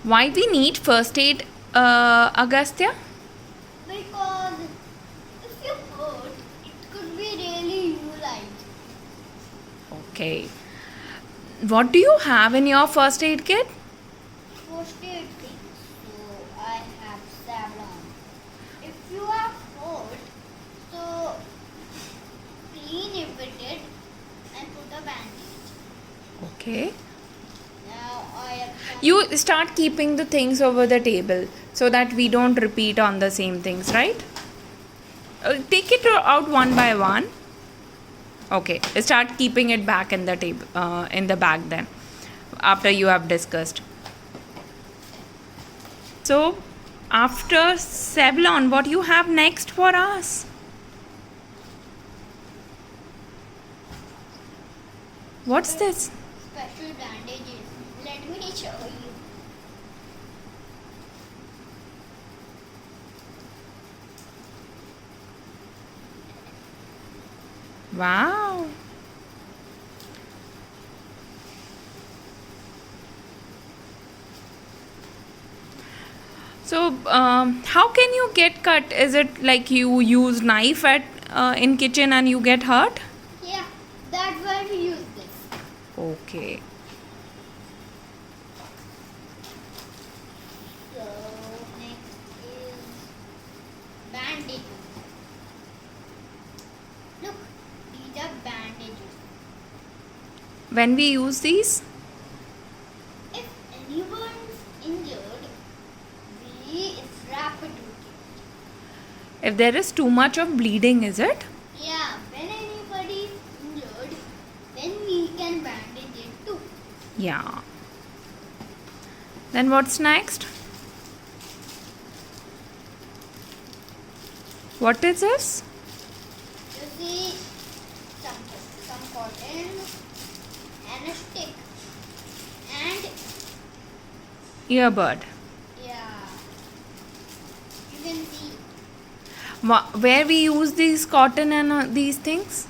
Why we need first aid, Agastya? Because if you hurt, it could be really utilized. Okay. What do you have in your first aid kit? First aid things. So I have Savlon. If you are hurt, so clean if it did and put a bandage. Okay. Now I have some You start keeping the things over the table so that we don't repeat on the same things, right? Take it out one by one. Okay. Start keeping it back in the table, in the bag then, after you have discussed. So, after Savlon, what you have next for us? What's this? special bandages. Let me show you. Wow. So, how can you get cut? Is it like you use knife at in kitchen and you get hurt? Yeah, that's why we use this. Okay. So next is bandages. Look, these are bandages. When we use these? If anyone's injured, we wrap it with it. If there is too much of bleeding, is it? Yeah, when anybody's injured, then we can bandage it too. Yeah. Then what's next? What is this? You see some cotton and a stick. And Earbud. yeah, you can see. Where we use these cotton and these things?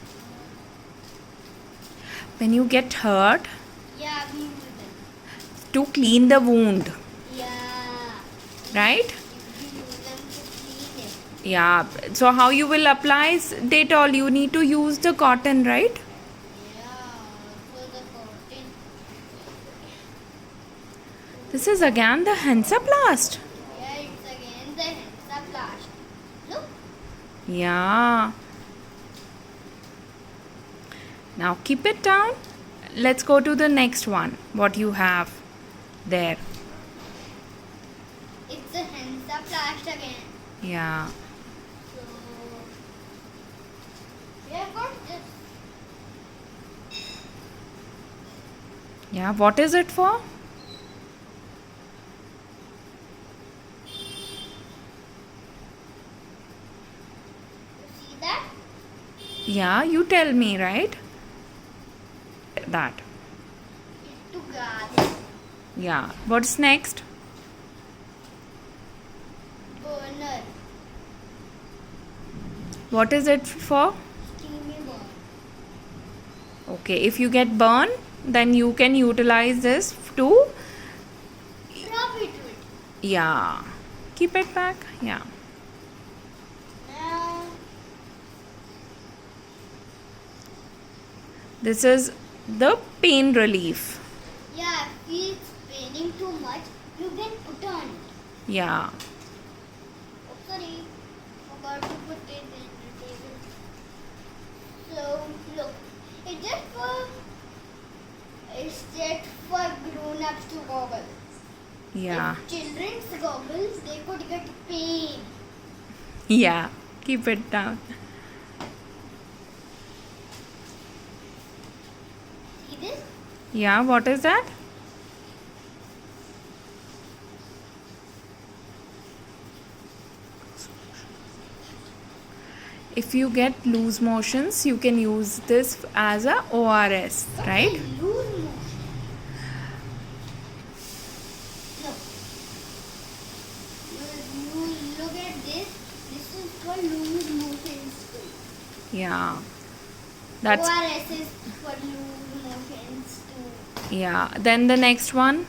When you get hurt, Yeah, we use them. to clean the wound, Yeah. right? We use them to clean it. Yeah. So how you will apply Dettol? You need to use the cotton, right? Yeah, so the cotton. This is again the Hansaplast. Yeah, it's again the Hansaplast. Look, Yeah. Now keep it down. Let's go to the next one. What you have there? it's the Hansaplast again. Yeah. So we have got this. Yeah. What is it for? You see that? Yeah. You tell me, right? That. It's to gather. Yeah. What's next? Burner. What is it for? Steamy burn. Okay. If you get burned, then you can utilize this to. Rub it with. Yeah. Keep it back. Yeah. Now This is the pain relief. yeah, if it's paining too much, you can put on it. Yeah. Oh, sorry, forgot to put it in the table. So look, it's just for grown-ups to goggle. Yeah. If children's goggles, they could get pain. Yeah. Keep it down. See this? Yeah. What is that? If you get loose motions, you can use this as a ORS, right? Loose motion. Look. You look at this. This is for loose motions too. Yeah. That's ORS is for loose motions too. yeah. Then the next one.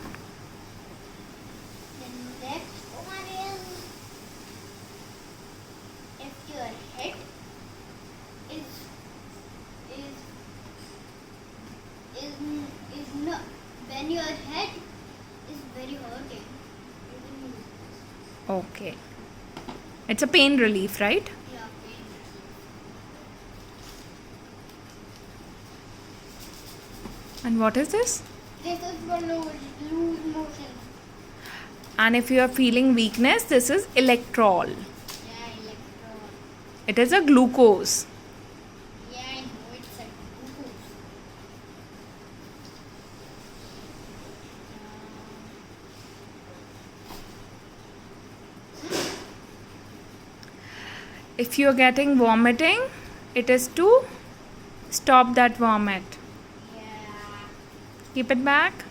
when your head is very hurting, you can use this. Okay. It's a pain relief, right? Yeah, pain. And what is this? This is for lose motion. And if you are feeling weakness, this is electrol. Yeah, electron. It is a glucose. Yeah, I know it's a glucose. If you are getting vomiting, it is to stop that vomit. Yeah. Keep it back.